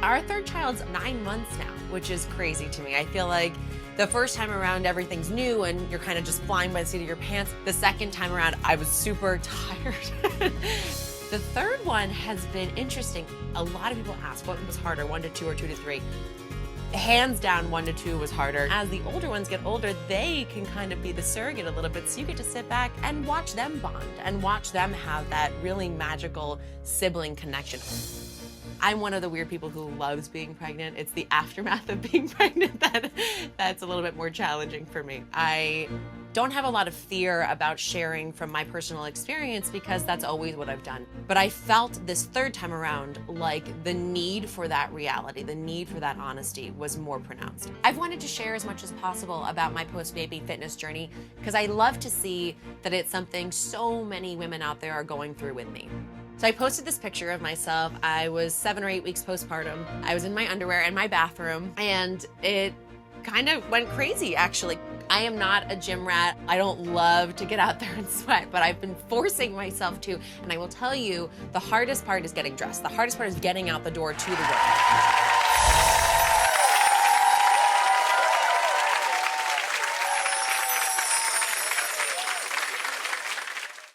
Our third child's 9 months now, which is crazy to me. I feel like the first time around, everything's new and you're kind of just flying by the seat of your pants. The second time around, I was super tired. The third one has been interesting. A lot of people ask what was harder, 1 to 2 or 2 to 3. Hands down, 1 to 2 was harder. As the older ones get older, they can kind of be the surrogate a little bit, so you get to sit back and watch them bond and watch them have that really magical sibling connection. I'm one of the weird people who loves being pregnant. It's the aftermath of being pregnant that's a little bit more challenging for me. I don't have a lot of fear about sharing from my personal experience because that's always what I've done. But I felt this third time around like the need for that reality, the need for that honesty was more pronounced. I've wanted to share as much as possible about my post-baby fitness journey because I love to see that it's something so many women out there are going through with me. So I posted this picture of myself. I was 7 or 8 weeks postpartum. I was in my underwear in my bathroom, and it kind of went crazy, actually. I am not a gym rat. I don't love to get out there and sweat, but I've been forcing myself to, and I will tell you, the hardest part is getting dressed. The hardest part is getting out the door to the work.